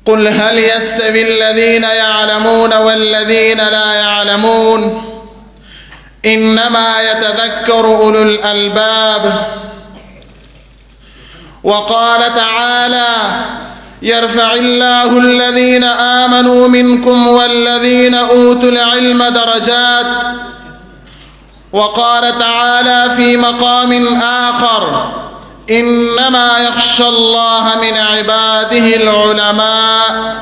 قل هل يستوي الذين يعلمون والذين لا يعلمون إنما يتذكر أولو الألباب. وقال تعالى يرفع الله الذين آمنوا منكم والذين أوتوا العلم درجات. وقال تعالى في مقام آخر إنما يخشى الله من عباده العلماء.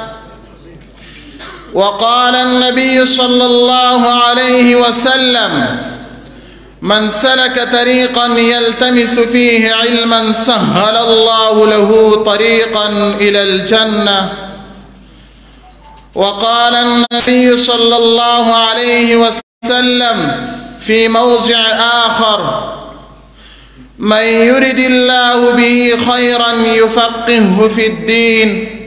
وقال النبي صلى الله عليه وسلم من سلك طريقا يلتمس فيه علما سهل الله له طريقا إلى الجنة. وقال النبي صلى الله عليه وسلم في موضع آخر من يرد الله به خيرا يفقهه في الدين.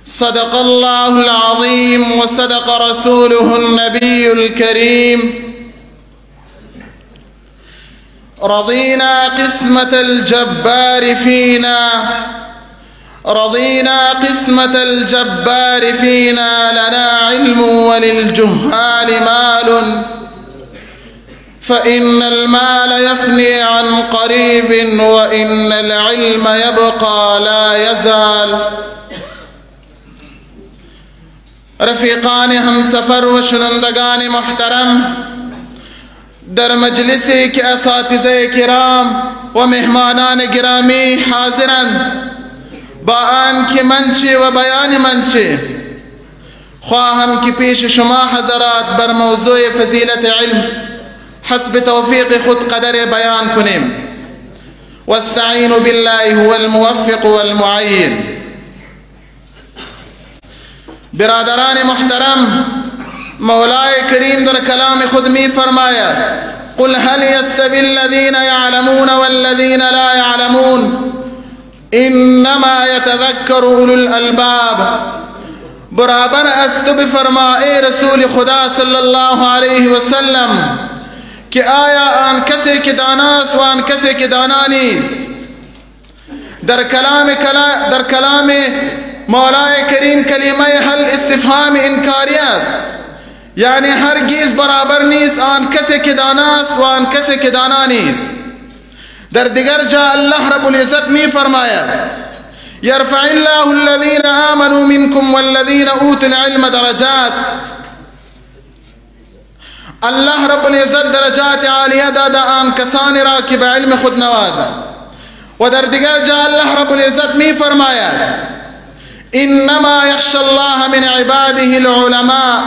صدق الله العظيم وصدق رسوله النبي الكريم. رضينا قسمة الجبار فينا، رضينا قسمة الجبار فينا، لنا علم وللجهال مال، فإن المال يفني عن قريب وإن العلم يبقى لا يزال. رفیقان ہم سفر و شنندگان محترم، در مجلسی کے اساتذہ کرام و مہمانان گرامی حاضرند با آن کی منچے و بیان منچے، خواہم کی پیش شما حضرات بر موضوع فضیلت علم حسب توفیق خود قدر بیان کنیم. واستعینوا باللہ هو الموفق والمعین. برادران محترم، مولائے کریم در کلام خود می فرمایا قل هل يستوي الذين يعلمون والذين لا يعلمون انما يتذكر اولو الالباب. برابر است تو بفرمائے رسول خدا صلی اللہ علیہ وسلم کہ آیا آن کسے کی داناس و آن کسے کی دانا نیست. در کلام مولائے کریم کلمہ حل استفہام انکاری است، یعنی ہرگز برابر نیست آن کسے کی داناس و آن کسے کی دانا نیست. در دیگر جا اللہ رب العزت می فرمایا یرفع اللہ الذین آمنوا منکم والذین اوتوا العلم درجات. اللہ رب العزت درجات عالیہ دادا آن کسان را کہ بعلم خود نوازا. و در دیگر جا اللہ رب العزت می فرمایا انما یخشى اللہ من عباده العلماء.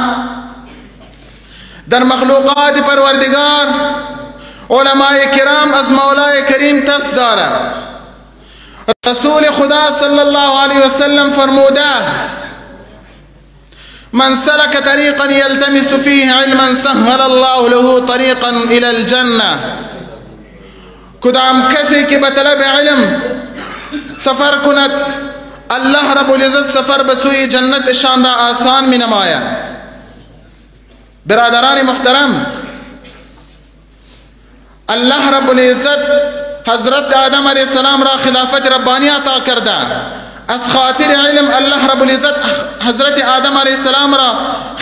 در مخلوقات پروردگار علماء کرام از مولا کریم ترس دارا. رسول خدا صلی اللہ علیہ وسلم فرمودا من سلک طریقا یلتمس فیہ علما سہل اللہ له طریقا الى الجنہ. کدام کسی کی بطلب علم سفر کند اللہ رب العزت سفر بسوئی جنت شان را آسان میں نمایا. برادران محترم، اللہ رب العزت حضرت آدم علیہ السلام را خلافت ربانی عطا کردہ. از خاطر علم اللہ رب العزت حضرت آدم علیہ السلام را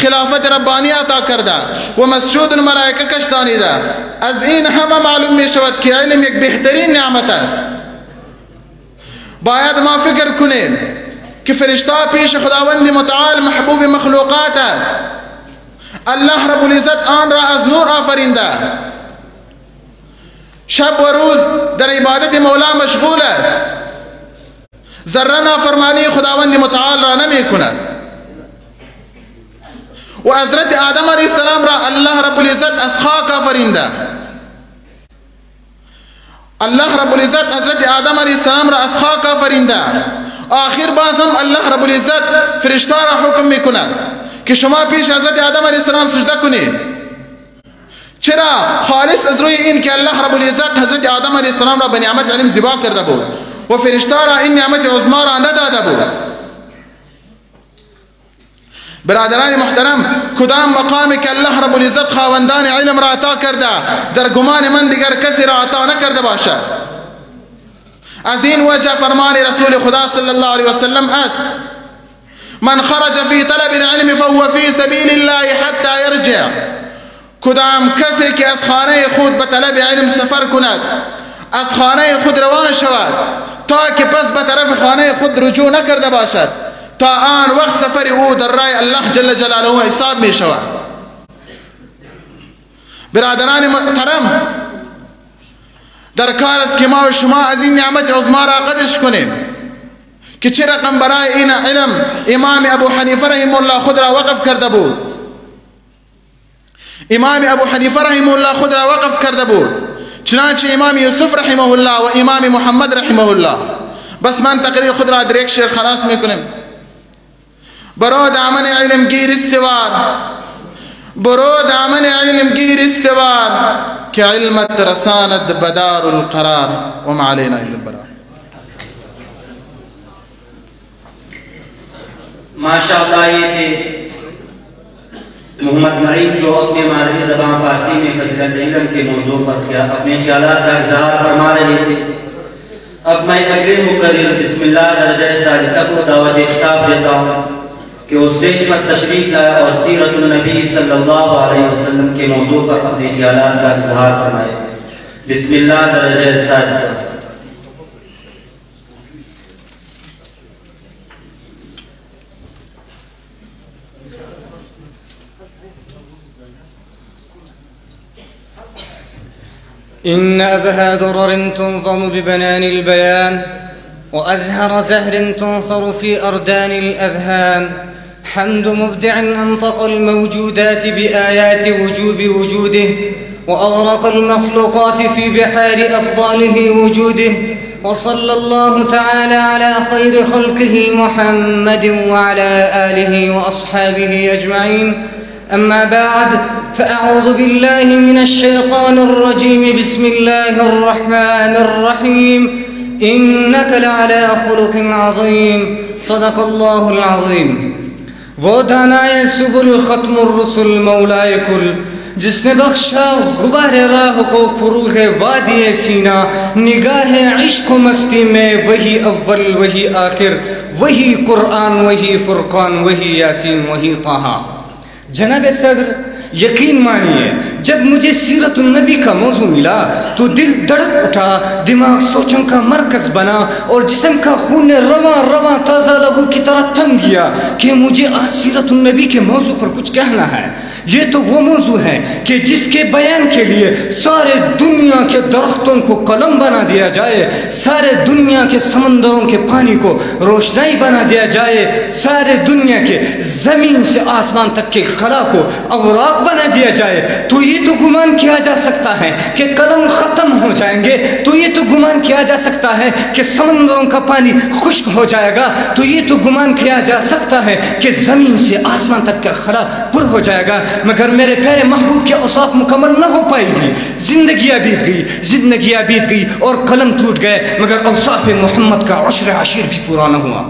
خلافت ربانی عطا کردہ و مسجود الملائکہ کشتانی دا. از این ہمہ معلوم میں شود کہ علم ایک بہترین نعمت است. باید ما فکر کنیم کہ فرشتہ پیش خداوند متعال محبوب مخلوقات است. اللہ رب العزت آن را از نور آفرینده، شب و روز در عبادت مولا مشغول است، ذره نافرمانی خداوند متعال را نمی کند. و حضرت آدم علیہ السلام را اللہ رب العزت از خاک آفرینده. اللہ رب العزت حضرت آدم علیہ السلام را از خاک آفرینده. آخر باز ہم اللہ رب العزت فرشتہ را حکم می کند کہ شما پیش حضرت آدم علیہ السلام سجدہ کنید. چرا؟ خالص از روی این کہ اللہ رب العزت حضرت آدم علیہ السلام را بنعمت علم زیبا کرده بود و فرشتہ را این نعمت عظمی را نداده بود. برادران محترم، کدام مقامی که اللہ رب العزت خواندان علم را عطا کرده در گمان من دیگر کسی را عطا نکرده باشد. از این وجہ فرمان رسول خدا صلی اللہ علیہ وسلم است من خرج فی طلب العلم فهو فی سبیل اللہ حتی یرجع. کدام کسی که از خانه خود به طلب علم سفر کند، از خانه خود روان شود تا که پس به طرف خانه خود رجوع نکرده باشد، تا آن وقت سفر او در راه الله جل جلاله حساب می شود. برادران محترم، درکار است که ما و شما از این نعمت عظما را قدرش کنیم که چه رقم برای این علم امام ابو حنیفه رحمه الله خود را وقف کرده بود. امام ابو حنیفه رحمه الله خود را وقف کرده بود، چنانچه امام یوسف رحمه الله و امام محمد رحمه الله. بس من تقریر خود را در یک شعر خلاص میکنم. برو دامن علم گیر استوار، برو دامن علم گیر استوار که علمت رساند بدار القرار وما علینا الا البلاغ. ماشاءاللہ یہ تھے محمد نعیم جو اپنے مادری زبان فارسی میں فضیلت علم کے موضوع پر اپنے خیالات کا اظہار فرما رہے تھے. اب میں اگلے مقرر بسم اللہ درجہ ثالثہ کو دعوت خطاب دیتا ہوں کہ وہ اسٹیج پر تشریف لائے اور سیرت النبی صلی اللہ علیہ وسلم کے موضوع پر اپنے خیالات کا اظہار فرمائے. بسم اللہ درجہ ثالثہ. إن أبهى درر تنظم ببنان البيان وأزهر زهر تنثر في أردان الأذهان. حمد مبدع أنطق الموجودات بآيات وجوب وجوده وأغرق المخلوقات في بحار أفضاله وجوده. وصلى الله تعالى على خير خلقه محمد وعلى آله وأصحابه أجمعين. أما بعد فأعوذ بالله من الشيطان الرجيم. بسم الله الرحمن الرحيم. إنك لعلى خلق عظيم. صدق الله العظيم. وہ دانائے سبل ختم الرسل مولائے کل، جس نے بخشا غبار راہ کو فروغ وادی سینہ، نگاہ عشق و مستی میں وہی اول وہی آخر، وہی قرآن وہی فرقان وہی یاسین وہی طہ. جناب صدر، یقین مانیے جب مجھے سیرت النبی کا موضوع ملا تو دل دھڑک اٹھا، دماغ سوچوں کا مرکز بنا اور جسم کا خون رواں رواں تازہ لہو کی طرح تھم گیا کہ مجھے آج سیرت النبی کے موضوع پر کچھ کہنا ہے. یہ تو وہ موضوع ہے کہ جس کے بیان کے لیے سارے دنیا کے درختوں کو قلم بنا دیا جائے، سارے دنیا کے سمندروں کے پانی کو روشنائی بنا دیا جائے، سارے دنیا کے زمین سے آسمان تک کے خلا کو اوراق بنا دیا جائے. تو یہ تو گمان کیا جا سکتا ہے کہ قلم ختم ہو جائیں گے، تو یہ تو گمان کیا جا سکتا ہے کہ سمندروں کا پانی خشک ہو جائے گا، تو یہ تو گمان کیا جا سکتا ہے کہ زمین سے آسمان تک کا خلا پر ہو جائے گا. مگر میرے پیارے محبوب کے اوصاف مکمل نہ ہو پائے گی. زندگیاں بیت گئی اور قلم ٹوٹ گئے، مگر اوصاف محمد کا عشر عشیر بھی پورا نہ ہوا.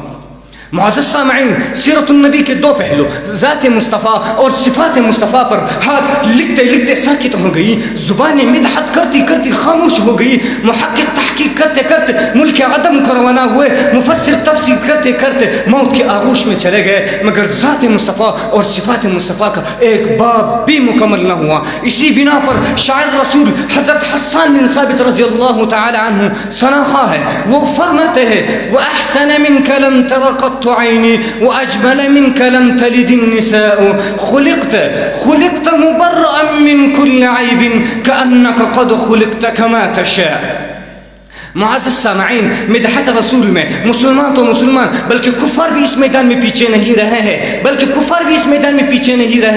معزز سامعین، سیرت النبی کے دو پہلو ذات مصطفیٰ اور صفات مصطفیٰ پر ہاتھ لکھتے لکھتے ساکت ہو گئی، زبانیں مدحت کرتی کرتی خاموش ہو گئی، محقق تحقیق کرتے کرتے ملک عدم کو روانہ ہوئے، مفسر تفسیر کرتے کرتے موت کے آغوش میں چلے گئے، مگر ذات مصطفیٰ اور صفات مصطفیٰ کا ایک باب بھی مکمل نہ ہوا. اسی بنا پر شاعر رسول حضرت حسان بن ثابت رضی اللہ تعالی عنہ سناخا ہے، وہ فرماتے ہیں وَأَحْسَنَ مِنْكَ لَمْ تَرَ قَطُّ عيني وأجمل منك لم تلد النساء خلقت مبرأ من كل عيب كأنك قد خلقت كما تشاء. معزز سامعین، مدحت رسول میں مسلمان تو مسلمان بلکہ کفار بھی اس میدان میں پیچھے نہیں رہے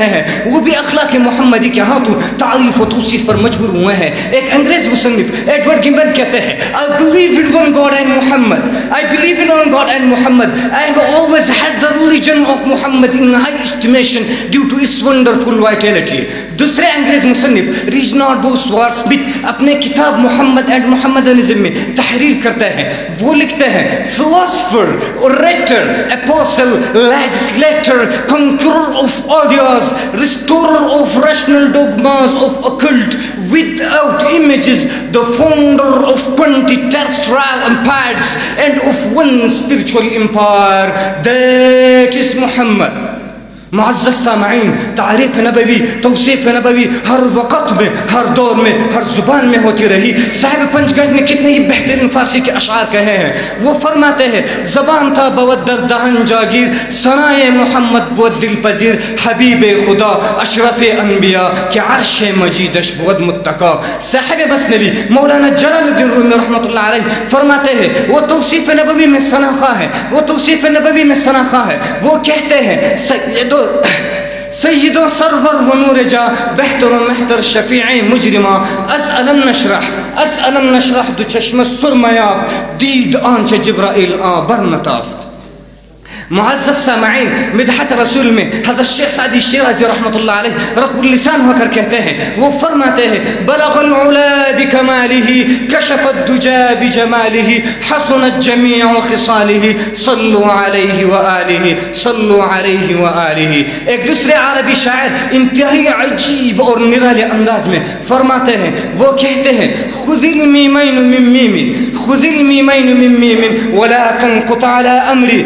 ہیں، وہ بھی اخلاق محمدی کے ہاتھوں تعریف و توصیف پر مجبور ہوئے ہیں. ایک انگریز مصنف ایڈورڈ گمبن کہتے ہیں I believe in one God and Muhammad. I have always had the religion of Muhammad in high estimation due to its wonderful vitality. دوسرے انگریز مصنف ریجنالڈ بوسوار سمتھ اپنے کتاب محمد اینڈ محمدنزم میں تحریر کرتے ہیں، وہ لکھتے ہیں philosopher, orator, apostle, legislator, conqueror of ideas, restorer of rational dogmas of occult, without images, the founder of 20 terrestrial empires and of one spiritual empire, that is Muhammad. معزز سامعین، تعریف نبوی، توصیف نبوی ہر وقت میں، ہر دور میں، ہر زبان میں ہوتی رہی۔ صاحب پنج گنج نے کتنے ہی بہترین فارسی کے اشعار کہے ہیں۔ وہ فرماتے ہیں زبان تھا بود در دہن جاگیر، ثنائے محمد بود دل پذیر، حبیب خدا اشرف انبیاء کہ عرش مجیدش بود متقا۔ صاحب مثنوی مولانا جلال الدین رومی رحمۃ اللہ علیہ فرماتے ہیں، وہ توصیف نبوی میں ثناخواہ ہے، وہ توصیف نبوی میں ثناخواہ ہے۔ وہ کہتے ہیں سید و سرور و نور جا، بہتر و محتر شفیع مجرمہ، اسألم نشرح دو چشم سرمیاب، دید آنچ جبرائیل برنتافت۔ معزز سامعین، مدحت رسول میں حضرت شیخ سعدی شیرازی رحمۃ اللہ علیہ رطب اللسان ہو کر کہتے ہیں، وہ فرماتے ہیں بلغ العلا بکمالہ، کشف الدجا بجمالہ، حسنت جمیع خصالہ، صلو علیہ وآلہ، صلو علیہ وآلہ۔ ایک دوسرے عربی شاعر انتہائی عجیب اور نرالے انداز میں فرماتے ہیں، وہ کہتے ہیں خذ المیمین من میم، خذ المیمین من میم ولا تنقط على امری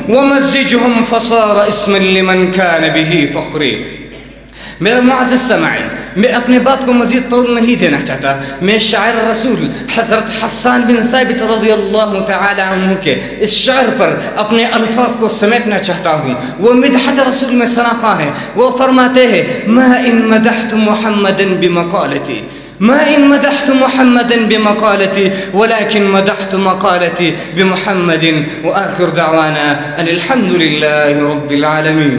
ومزجهم فصار اسما لمن كان به فخری۔ میرا معزز سامعین، میں اپنے بات کو مزید طول نہیں دینا چاہتا، میں شاعر رسول حضرت حسان بن ثابت رضی اللہ تعالی عنہ کے اس شعر پر اپنے الفاظ کو سمیٹنا چاہتا ہوں۔ وہ مدحت رسول میں ثناخواہ ہیں۔ وہ فرماتے ہیں ما ان مدحت محمدا بمقالتی، ما إن مدحت محمدا بمقالتي ولكن مدحت مقالتي بمحمد، وآخر دعوانا أن الحمد لله رب العالمين۔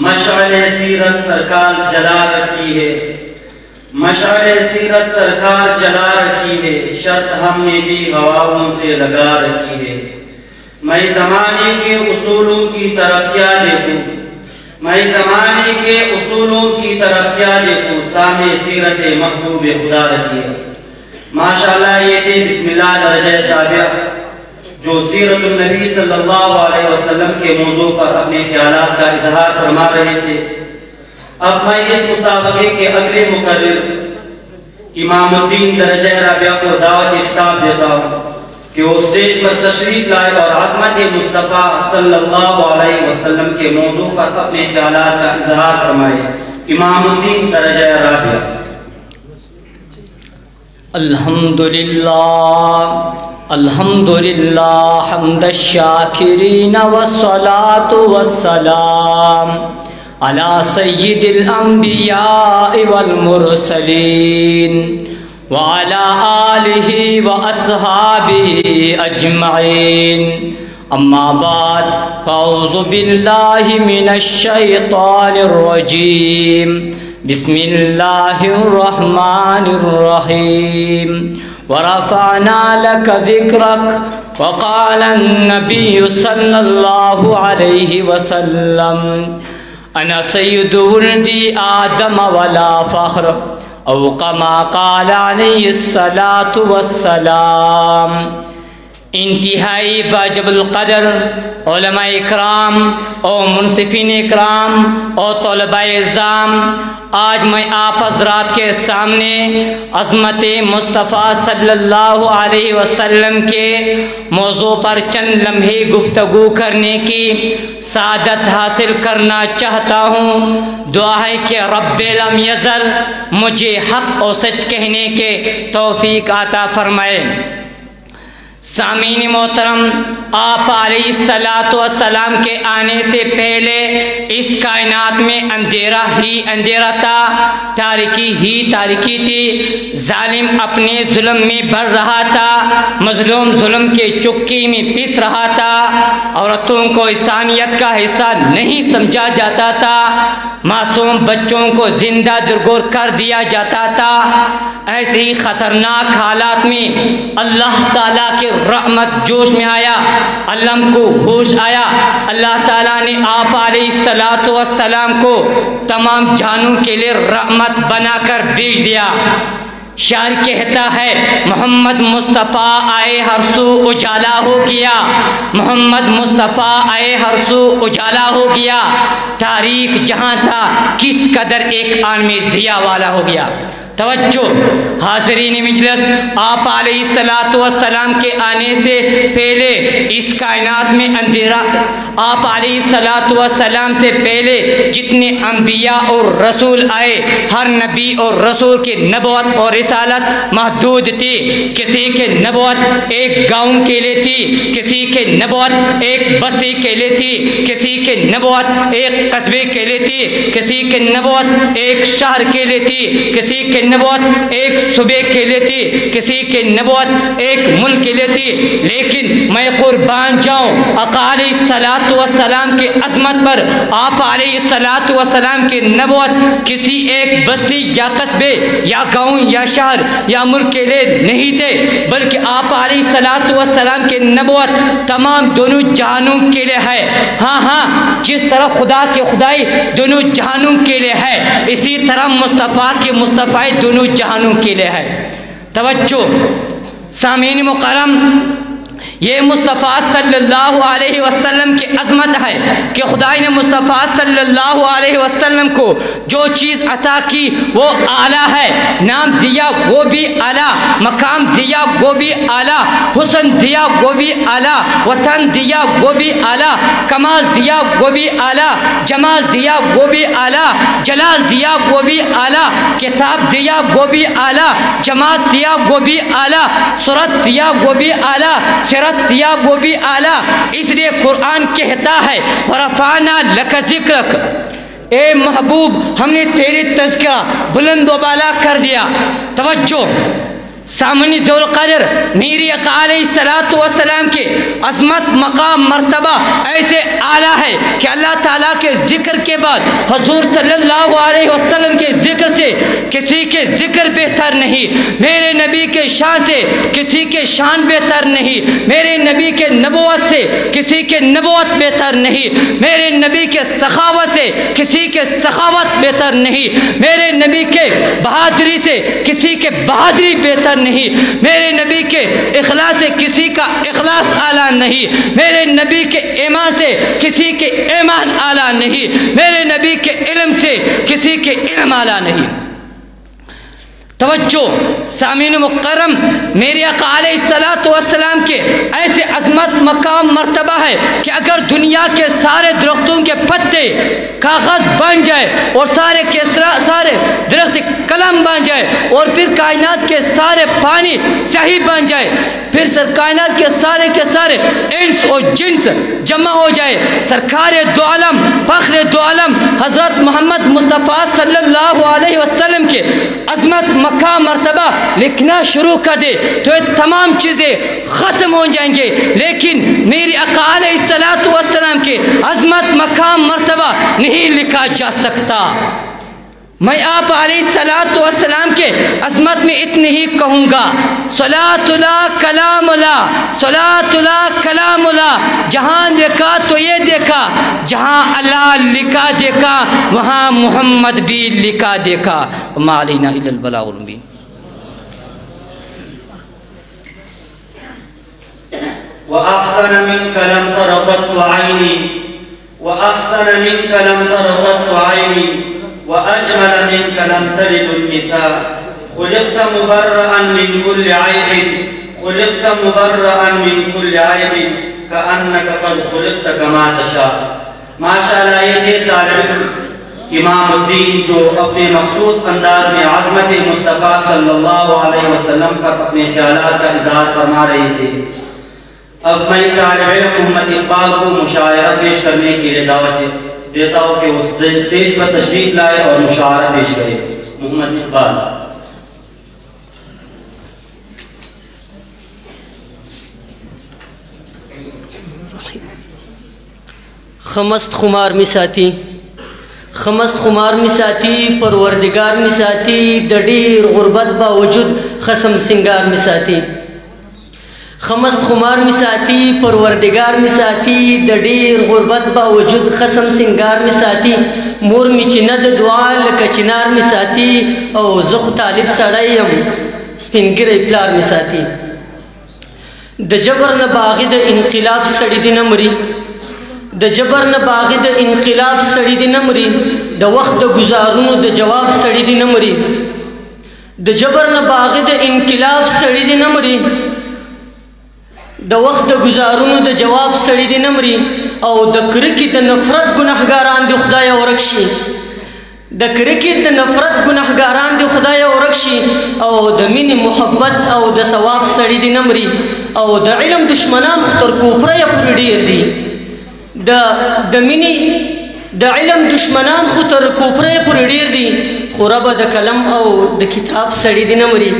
مشعل سیرت سرکار جلا رکھی ہے، مشعل سیرت سرکار جلا رکھی ہے، شرط ہم نے بھی ہواؤں سے لگا رکھی ہے۔ میں زمانے کے اصولوں کی طرف کیا دیکھوں، میں زمانے کے اصولوں کی طرف کیا دیکھوں، سامنے سیرت محبوب خدا رکھی ہے۔ ماشاءاللہ یہ تھے بسم اللہ درجہ سابع جو سیرت النبی صلی اللہ علیہ وسلم کے موضوع پر اپنے خیالات کا اظہار فرما رہے تھے۔ اب میں اس مسابقے کے اگلے مقرر امام الدین درجہ رابعہ کو دعوت خطاب دیتا ہوں کہ وہ اسٹیج پر تشریف لائے اور عظمت مصطفیٰ صلی اللہ علیہ وسلم کے موضوع پر اپنے خیالات کا اظہار فرمائے۔ امام الدین درجہ رابعہ۔ الحمدللہ حمد الشاکرین والصلاة والسلام علی سید الانبیاء والمرسلین وعلى آلہ واصحابہ اجمعین، اما بعد فاعوذ باللہ من الشیطان الرجیم، بسم اللہ الرحمن الرحیم، ورفعنا لك ذکرک، وقال النبی صلی اللہ علیہ وسلم انا سید ولد آدم ولا فخر، او کما قال علیہ الصلاة والسلام۔ انتہائی واجب القدر علماء اکرام اور منصفین اکرام اور طلباء اعزام، آج میں آپ حضرات کے سامنے عظمت مصطفیٰ صلی اللہ علیہ وسلم کے موضوع پر چند لمحے گفتگو کرنے کی سعادت حاصل کرنا چاہتا ہوں۔ دعا ہے کہ رب لم یزل مجھے حق اور سچ کہنے کے توفیق عطا فرمائے۔ سامعین محترم، آپ علیہ السلام کے آنے سے پہلے اس کائنات میں اندھیرا ہی اندھیرا تھا، تاریکی ہی تاریکی تھی۔ ظالم اپنے ظلم میں بڑھ رہا تھا، مظلوم ظلم کے چکی میں پس رہا تھا، عورتوں کو انسانیت کا حصہ نہیں سمجھا جاتا تھا، معصوم بچوں کو زندہ درگور کر دیا جاتا تھا۔ ایسے ہی خطرناک حالات میں اللہ تعالیٰ کے رحمت جوش میں آیا، علم کو ہوش آیا، اللہ تعالیٰ نے آپ علیہ السلام کو تمام جانوں کے لیے رحمت بنا کر بھیج دیا۔ شاعر کہتا ہے محمد مصطفیٰ آئے ہر سو اجالا ہو گیا، محمد مصطفیٰ آئے ہر سو اجالا ہو گیا، تاریخ جہاں تھا کس قدر ایک آن میں ضیاء والا ہو گیا۔ توجہ حاضرین مجلس، آپ علیہ السلام کے آنے سے پہلے اس کائنات میں اندھیرا، آپ علیہ السلام سے پہلے جتنے انبیاء اور رسول آئے، ہر نبی اور رسول کی نبوت اور رسالت محدود تھی۔ کسی کی نبوت ایک گاؤں کے لیے تھی، کسی کی نبوت ایک بستی کے لیے تھی، کسی کی نبوت ایک قصبے کے لیے تھی، کسی کی نبوت ایک شہر کے لیے تھی، کسی کی نبوت ایک صوبے کے لیے تھی، کسی کی نبوت ایک ملک کے لیے تھی۔ لیکن میں قربان جاؤں آقا علیہ السلام کی عظمت پر، آپ علیہ السلام کی نبوت کسی ایک بستی یا قصبے یا گاؤں یا شہر یا ملک کے لیے نہیں تھے، بلکہ آپ علیہ السلام کی نبوت تمام دونوں جہانوں کے لیے ہے۔ ہاں جس طرح خدا کی خدائی دونوں جہانوں کے لیے ہے، اسی طرح مصطفیٰ کی مصطفی دونوں جہانوں کے لیے ہے۔ توجہ سامعین مکرم، یہ مصطفیٰ صلی اللہ علیہ وسلم کی عظمت ہے کہ خدا نے مصطفیٰ صلی اللہ علیہ وسلم کو جو چیز عطا کی وہ اعلیٰ ہے، نام دیا وہ بھی اعلیٰ، مقام دیا وہ بھی اعلیٰ، حسن دیا وہ بھی اعلیٰ، وطن دیا وہ بھی اعلیٰ، کمال دیا وہ بھی اعلیٰ، جمال دیا وہ بھی اعلیٰ، جلال دیا وہ بھی اعلیٰ، کتاب دیا وہ بھی اعلیٰ، جماعت دیا وہ بھی اعلیٰ، صورت دیا وہ بھی اعلیٰ، سیرت دیا وہ بھی اعلیٰ۔ اس لیے قرآن کہتا ہے وَرَفَعْنَا لَكَ ذِكْرَكَ، اے محبوب ہم نے تیری تذکرہ بلند و بالا کر دیا۔ توجہ سامنے ذو القدر میری آقا علیہ السلام کے عظمت مقام مرتبہ ایسے اعلیٰ ہے کہ اللہ تعالیٰ کے ذکر کے بعد حضور صلی اللہ علیہ وسلم کے ذکر سے کسی کے ذکر بہتر نہیں، میرے نبی کے شان سے کسی کے شان بہتر نہیں، میرے نبی کے نبوت سے کسی کے نبوت بہتر نہیں، میرے نبی کے سخاوت سے کسی کے سخاوت بہتر نہیں، میرے نبی کے بہادری سے کسی کے بہادری بہتر نہیں، میرے نبی کے اخلاص سے کسی کا اخلاص اعلیٰ نہیں، میرے نبی کے ایمان سے کسی کے ایمان اعلیٰ نہیں، میرے نبی کے علم سے کسی کے علم اعلیٰ نہیں۔ توجہ سامعین مکرم، میرے آقا علیہ السلام کے ایسے عظمت مقام مرتبہ ہے کہ اگر دنیا کے سارے درختوں کے پتے کاغذ بن جائے اور سارے کے سارے درخت قلم بن جائے اور پھر کائنات کے سارے پانی سیاہی بن جائے، پھر کائنات کے سارے انس اور جنس جمع ہو جائے، سرکار دو عالم فخر دو عالم حضرت محمد مصطفیٰ صلی اللہ علیہ وسلم کے عظمت مقام مرتبہ لکھنا شروع کر دے تو یہ تمام چیزیں ختم ہو جائیں گے، لیکن میری آقا علیہ السلام کے عظمت مقام مرتبہ نہیں لکھا جا سکتا۔ میں آپ علیہ السلام کے عظمت میں اتنی ہی کہوں گا، صلاۃ اللہ کلام اللہ، صلاۃ اللہ کلام اللہ، جہاں دیکھا تو یہ دیکھا، جہاں اللہ لکھا دیکھا وہاں محمد بھی لکھا دیکھا، وما علینا الا البلاغ المبین۔ وأحسن منك لم تر قط عيني، وأحسن منك لم تر قط عيني، وأجمل منك لم تلد النساء، خلقت مبرأ من كل عيب، خلقت مبرأ من كل عيب، كأنك قد خلقت كما تشاء۔ ماشاءاللہ یہ تھے طالب امام الدین جو اپنے مخصوص انداز میں عظمت مصطفیٰ صلی اللہ علیہ وسلم پر اپنے خیالات کا اظہار فرما رہے تھے۔ اب میں طالب علم محمد اقبال کو مشاعرہ پیش کرنے کے لیے دعوت دیتا ہوں کہ اس اسٹیج پر تشریف لائے اور مشاعرہ پیش کرے۔ محمد اقبال۔ خمست خمار مساتی، خمست خمار مساتی، پروردگار مساتی، دڈیر غربت باوجود خسم سنگار مساتی، خمست خمار مساتی، پروردگار مساتی، دډیر غربت باوجود خسم سنگار مساتی، مور می چې نه د دعا لکه چنار مساتی، او زه خو طالب سړی یم سپین ګیری پلار می ساتي. د جبر نه باغی د انقلاب سړی دی نه مري، د جبر نه باغی د انقلاب سړی دی نه مري، د وخت د گزارونو د جواب سړی دی نه مري، د جبر نه باغی د انقلاب سړی دی نه مري، د وخت د گزارونو د جواب سړی دی نه مري، او د کرکې د نفرت ګناهګاران دی خدای ورک شي، د کرکې د نفرت ګناهګاران دی خدای ورک شي، او د مینې محبت او د ثواب سړی دی نه مري، او د علم دشمنان خو تر کوپره پورې ډېر دي، د مینې د علم دشمنان خو تر کوپره پورې ډېر دي، خو ربه د قلم او د کتاب سړی دی نه مري.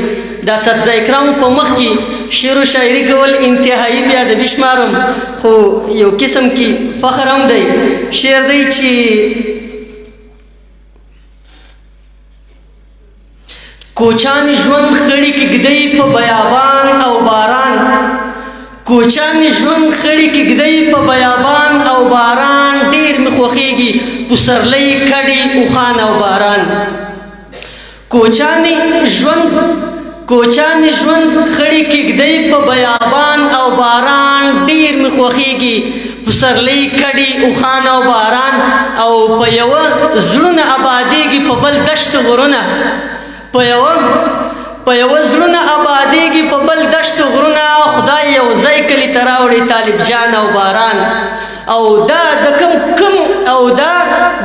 دا اساتذه کرامو په مخ کې شعر و شاعري کول انتهایی بې ادبي شمارم، خو یو قسم کې فخر هم دی. شعر دی چې کوچان ژوند خړې کېږدی په بیابان او باران، کوچان ژوند خړې کېږدی په بیابان او باران، ډېر مې خوښېږي پسرلی کډې اوښان او باران. کوچان ژوند خړې کېږدی په بیابان او باران، ډېر مې خوښېږي پسرلی کډې اوښان او باران، او په یوه زړونه آبادېږي په بل دشت غرونه، په یوه زړونه آبادېږي په بل دشت غرونه، خدای یو ځای کلي ته راوړي طالب جان او باران. او دا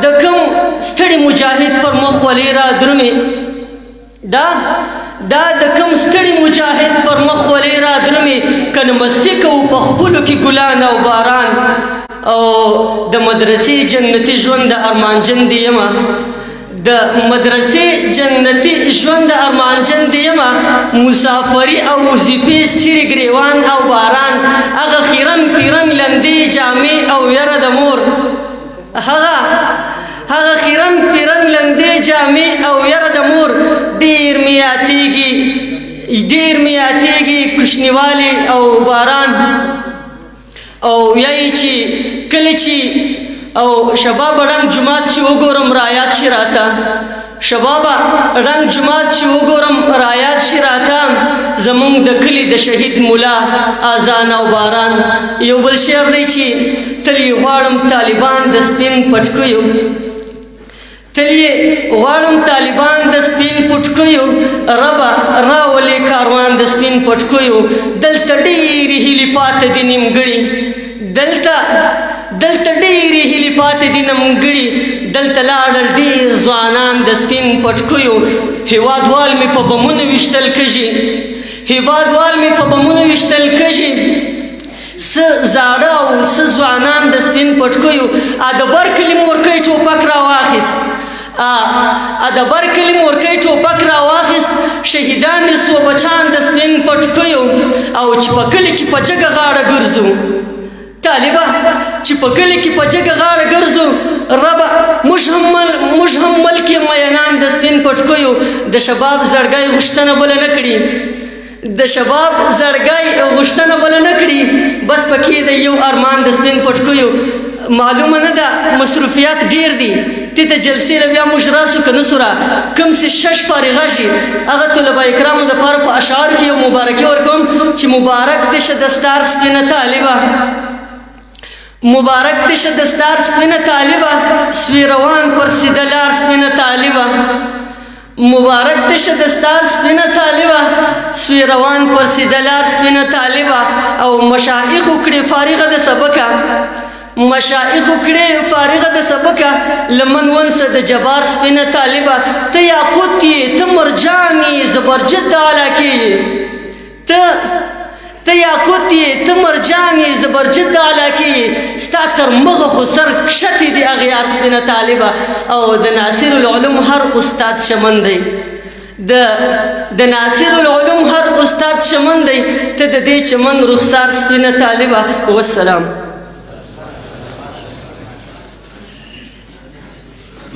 د کم ستړي مجاهد پر مخ ولې را درومي، دا د کم ستړي مجاهد پر مخ ولې را درومي، که نه مستي کوو په خپلو کې ګلان او باران. او د مدرسې جنتي ژوند د ارمانجن دی یمه، د مدرسې جنتي ژوند د ارمانجن دی یمه، مسافري او وظیفې سیرې ګریوان او باران، هغه خیرن پیرن لندې جامې او یره د مور، هغه خیرن پیرن لندې جامې او یره د مور، ډېر مې یادېږي کوچنیوالی او باران. او یایي چې کله چې او شباب رنگ جماعت چې وګورم رایات شي راته، شباب رنگ جماعت چې وګورم رایات شي راته، زمونږ د کلي د شهید مولا اذان او باران. یو بل شعر دی چې تل یې غواړم طالبان د سپین پټکیو، تل یې غواړم طالبان د سپین پټکیو، ربه راولې کاروان د سپین پټکیو، دلته ډېرې هیلې پاتې دي نیمګړي، دلته ډېرې هیلې پاتې دي نیمګړي، دلته لاړل ډېر ځوانان د سپین پټکیو، هېوادوال مې په بمونو ویشتل کږي، هېوادوال مې په بمونو ویشتل کږي، څه زاړه او څه ځوانان د سپین پټکیو. د بر کلي مورکۍ ټوپک راواخیست، د بر کلي مورکۍ ټوپک راواخیست، شهیدان دې سو بچان د سپین پټکیو، او چې په کلي کې په جګه غاړه ګرځو طالبه، چې په کلي کې په جګه غاړه ګرځو، ربه موږ هم ملک مینان د سپین پټکیو، د شباب زړګی غوښتنه بله نه کړي، د شباب زړګی غوښتنه بله نه کړي، بس پکې د یو ارمان د سپین پټکیو. معلومه نه ده مصروفیات ډېر دي، دې ته جلسې له بیا موږ راسو که نسو را، کوم چې شش فارغه شي هغه طلبه کرامو دپاره په اشعار کې یو مبارکي ورکوم چې مبارک دې شه دستار سپینه طالبه، مبارک دې شه دستار سپینه طالبه، سوی روان پر سیده لار سپینه طالبه، مبارک دې شه دستار سپینه طالبه، سوی روان پر سیده لار سپینه طالبه. او مشایخ وکړې فارغه د سبکه، مشایخ وکړې فارغه د سبکه، لمن ونسه د جبار سپینه طالبه، ته یاقوت یې ته مرجان یې زبرجد د علاقې یې، ته یاقوت یې ته مرجان یې زبرجد د علاقې یې، ستا تر مغه خو سر کښتې د اغیار سپینه طالبه. او د ناصر العلوم هر استاد شمن دی، د ناصر العلوم هر استاد شمن دی، ته د دې چمن رخسار سپینه طالبه. والسلام.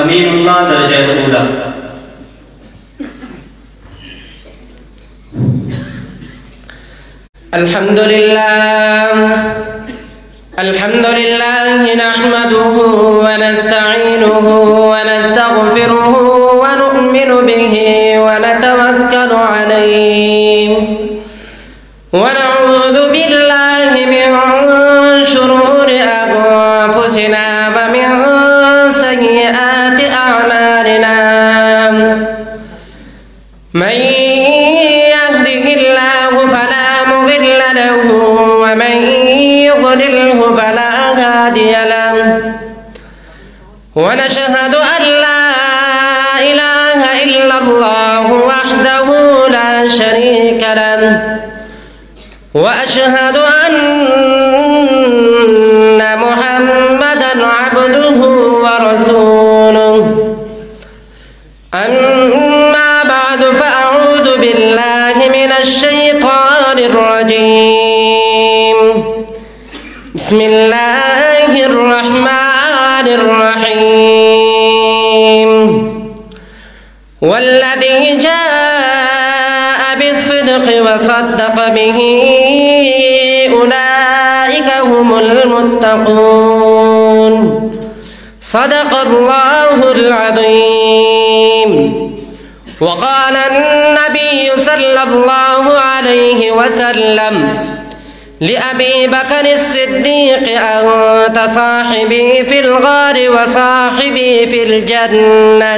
امین اللہ درجہ اولا. الحمد لله نحمده ونستعينه ونستغفره ونؤمن به ونتوكل عليه ونعوذ بالله من شرور أنفسنا ومن سيئات أعمالنا. من يهده الله فلا مضل له ومن يضلله فلا هادي له. ونشهد أن لا إله إلا الله وحده لا شريك له وأشهد أن محمدًا عبده ورسوله. أما بعد فأعوذ بالله من الشيطان الرجيم. بسم الله الرحمن الرحيم. والذي جاء بالصدق وصدق به أولئك هم المتقون. صدق الله العظيم. وقال النبي صلى الله عليه وسلم لأبي بكر الصديق أنت صاحبي في الغار وصاحبي في الجنة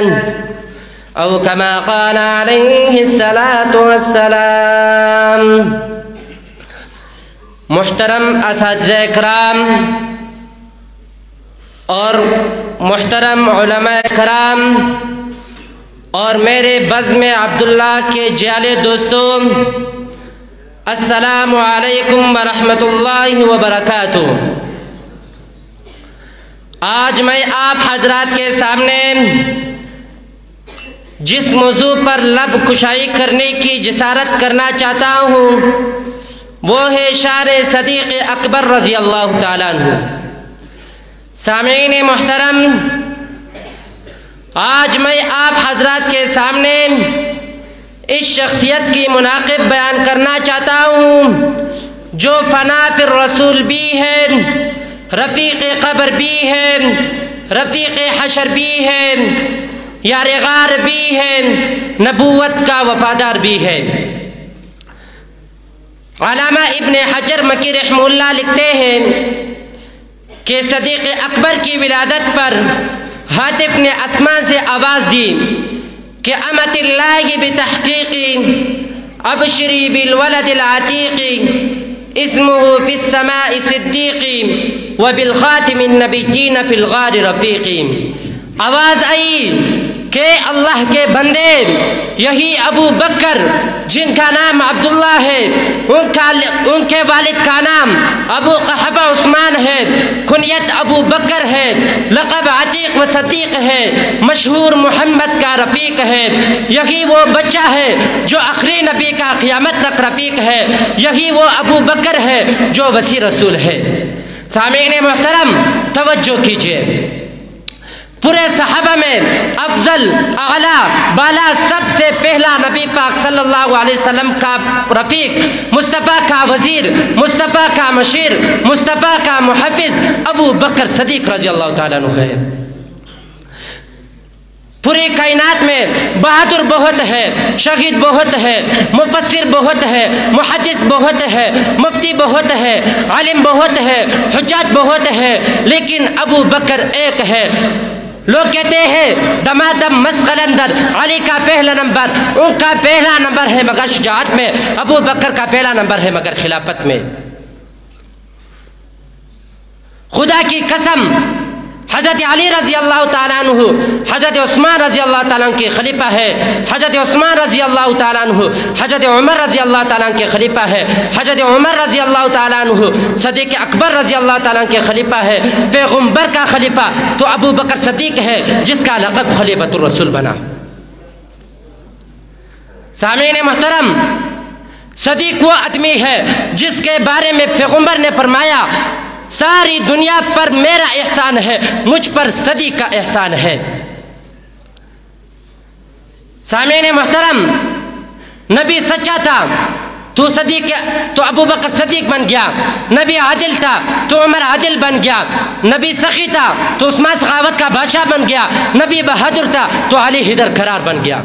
أو كما قال عليه الصلاة والسلام. محترم اساتذہ کرام اور محترم علماء کرام اور میرے بزم عبداللہ کے جیالے دوستوں، السلام علیکم ورحمۃ اللہ وبرکاتہ. آج میں آپ حضرات کے سامنے جس موضوع پر لب کشائی کرنے کی جسارت کرنا چاہتا ہوں وہ ہے شان صدیق اکبر رضی اللہ تعالیٰ عنہ. سامعین محترم، آج میں آپ حضرات کے سامنے اس شخصیت کی مناقب بیان کرنا چاہتا ہوں جو فنا فی الرسول بھی ہے، رفیق قبر بھی ہے، رفیق حشر بھی ہے، یار غار بھی ہے، نبوت کا وفادار بھی ہے. علامہ ابن حجر مکی رحمہ اللہ لکھتے ہیں کہ صدیق اکبر کی ولادت پر ہاتف نے اسماء سے آواز دی کہ امت اللہ بتحقیق ابشری بالولد العتیق اسمه فی السماء صدیق وبالخاتم النبیین فی الغار رفیق. آواز آئی کہ اللہ کے بندے، یہی ابو بکر جن کا نام عبداللہ ہے، ان کے والد کا نام ابو قحافہ عثمان ہے، کنیت ابو بکر ہے، لقب عتیق و صدیق ہے، مشہور محمد کا رفیق ہے. یہی وہ بچہ ہے جو آخری نبی کا قیامت تک رفیق ہے. یہی وہ ابو بکر ہے جو وسیع رسول ہے. سامعین محترم توجہ کیجئے، پورے صحابہ میں افضل، اعلیٰ، بالا، سب سے پہلا نبی پاک صلی اللہ علیہ وسلم کا رفیق، مصطفیٰ کا وزیر، مصطفیٰ کا مشیر، مصطفیٰ کا محفظ ابو بکر صدیق رضی اللہ تعالیٰ عنہ ہے. پوری کائنات میں بہادر بہت ہے، شہید بہت ہے، مفسر بہت ہے، محدث بہت ہے، مفتی بہت ہے، عالم بہت ہے، حجاج بہت ہے، لیکن ابو بکر ایک ہے. لوگ کہتے ہیں دمادم مسغل اندر علی کا پہلا نمبر، ان کا پہلا نمبر ہے مگر شجاعت میں، ابو بکر کا پہلا نمبر ہے مگر خلافت میں. خدا کی قسم، حضرت علی رضی اللہ تعالیٰ عنہ حضرت عثمان رضی اللہ تعالیٰ عنہ کے خلیفہ ہے، حضرت عثمان رضی اللہ تعالیٰ عنہ حضرت عمر رضی اللہ تعالیٰ عنہ کے خلیفہ ہے، حضرت عمر رضی اللہ تعالیٰ عنہ صدیق اکبر رضی اللہ تعالیٰ عنہ کے خلیفہ ہے. پیغمبر کا خلیفہ تو ابو بکر صدیق ہے جس کا لقب خلیفۃ الرسول بنا. سامعین محترم، صدیق وہ آدمی ہے جس کے بارے میں پیغمبر نے فرمایا ساری دنیا پر میرا احسان ہے، مجھ پر صدیق کا احسان ہے. سامعین محترم، نبی سچا تھا تو صدیق، تو ابو بکر صدیق بن گیا، نبی عادل تھا تو عمر عادل بن گیا، نبی سخی تھا تو عثمان سخاوت کا بادشاہ بن گیا، نبی بہادر تھا تو علی حیدر قرار بن گیا۔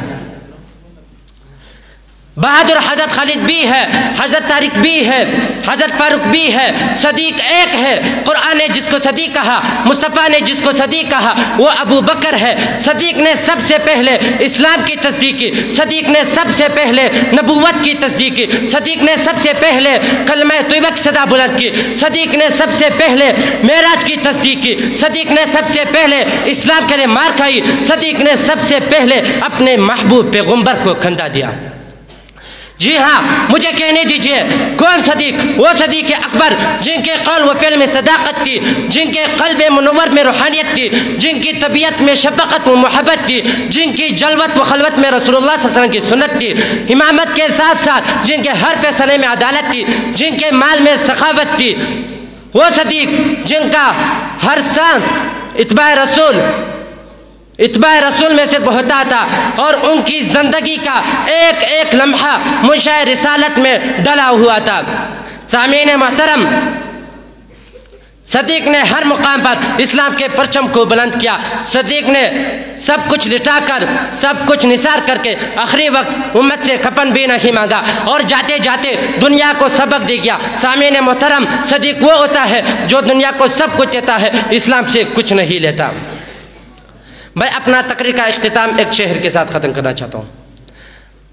بہادر حضرت خالد بھی ہے، حضرت طارق بھی ہے، حضرت فاروق بھی ہے، صدیق ایک ہے۔ قرآن نے جس کو صدیق کہا، مصطفیٰ نے جس کو صدیق کہا وہ ابو بکر ہے۔ صدیق نے سب سے پہلے اسلام کی تصدیق کی، صدیق نے سب سے پہلے نبوت کی تصدیق کی، صدیق نے سب سے پہلے کلمہ طیبہ کی صدا بلند کی، صدیق نے سب سے پہلے معراج کی تصدیق کی، صدیق نے سب سے پہلے اسلام کے لیے مار کھائی، صدیق نے سب سے پہلے اپنے محبوب پیغمبر کو کھندا دیا۔ جی ہاں، مجھے کہنے دیجئے کون صدیق؟ وہ صدیق اکبر جن کے قول و فعل میں صداقت تھی، جن کے قلب منور میں روحانیت تھی، جن کی طبیعت میں شفقت و محبت تھی، جن کی جلوت و خلوت میں رسول اللہ صلی اللہ علیہ وسلم کی سنت تھی، امامت کے ساتھ ساتھ جن کے ہر فیصلے میں عدالت تھی، جن کے مال میں سخاوت تھی، وہ صدیق جن کا ہر سانس اتباع رسول میں صرف ہوتا تھا اور ان کی زندگی کا ایک ایک لمحہ منشاء رسالت میں ڈلا ہوا تھا۔ سامعین محترم، صدیق نے ہر مقام پر اسلام کے پرچم کو بلند کیا۔ صدیق نے سب کچھ لٹا کر، سب کچھ نثار کر کے آخری وقت امت سے کفن بھی نہیں مانگا اور جاتے جاتے دنیا کو سبق دے گیا۔ سامعین محترم، صدیق وہ ہوتا ہے جو دنیا کو سب کچھ دیتا ہے، اسلام سے کچھ نہیں لیتا۔ میں اپنا تقریر کا اختتام ایک شعر کے ساتھ ختم کرنا چاہتا ہوں۔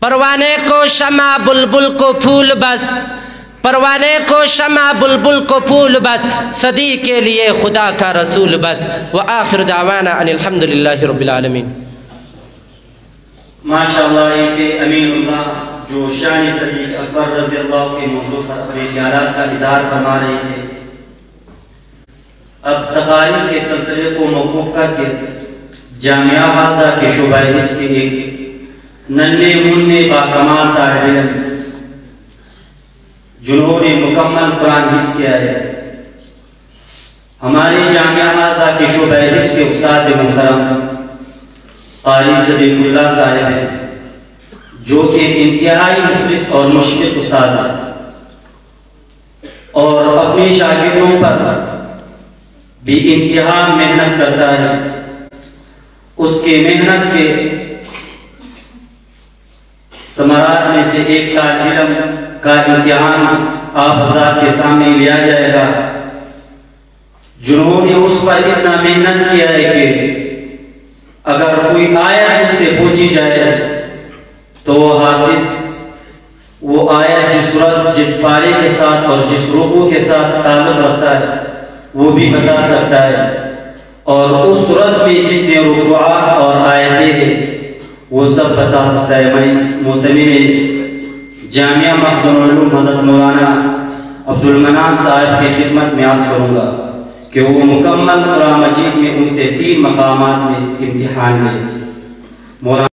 پروانے کو شمع بلبل کو پھول بس، پروانے کو شمع بلبل کو پھول بس، صدیق کے لیے خدا کا رسول بس۔ وآخر دعوانا ان الحمدللہ رب العالمین۔ ماشاءاللہ، یہ تھے امین اللہ جو شان صدیق اکبر رضی اللہ کے موضوع پر اپنے خیالات کا اظہار فرما رہے تھے۔ اب تقاریر کے سلسلے کو موقوف کر کے جامعہ حافظہ کے شعبہ حفظ کے ایک ننھے منھے باکمال طالب علم جنہوں نے مکمل قرآن حفظ کیا ہے، ہمارے جامعہ حافظہ کے شعبہ حفظ کے استاد محترم قاری صدیق اللہ صاحب ہیں، جو کہ انتہائی مخلص اور مشفق استاد ہیں اور اپنے شاگردوں پر بھی انتہا محنت کرتا ہے۔ اس کے محنت کے ثمرات میں سے ایک طالب علم کا امتحان آپ حضرات کے سامنے لیا جائے گا، جنہوں نے اس پر اتنا محنت کیا ہے کہ اگر کوئی آیت اس سے پوچھی جائے تو وہ حافظ وہ آیت جس سورت جس پارے کے ساتھ اور جس رکوع کے ساتھ تعلق رکھتا ہے وہ بھی بتا سکتا ہے، اور اس صورت میں جتنے رکوعات اور آیتیں ہیں وہ سب بتا سکتا ہے۔ میں معتمد جامعہ مخزن العلوم حضرت مولانا عبد المنان صاحب کی خدمت میں عرض کروں گا کہ وہ مکمل قرآن مجید میں ان سے 3 مقامات میں امتحان لیں۔ مولانا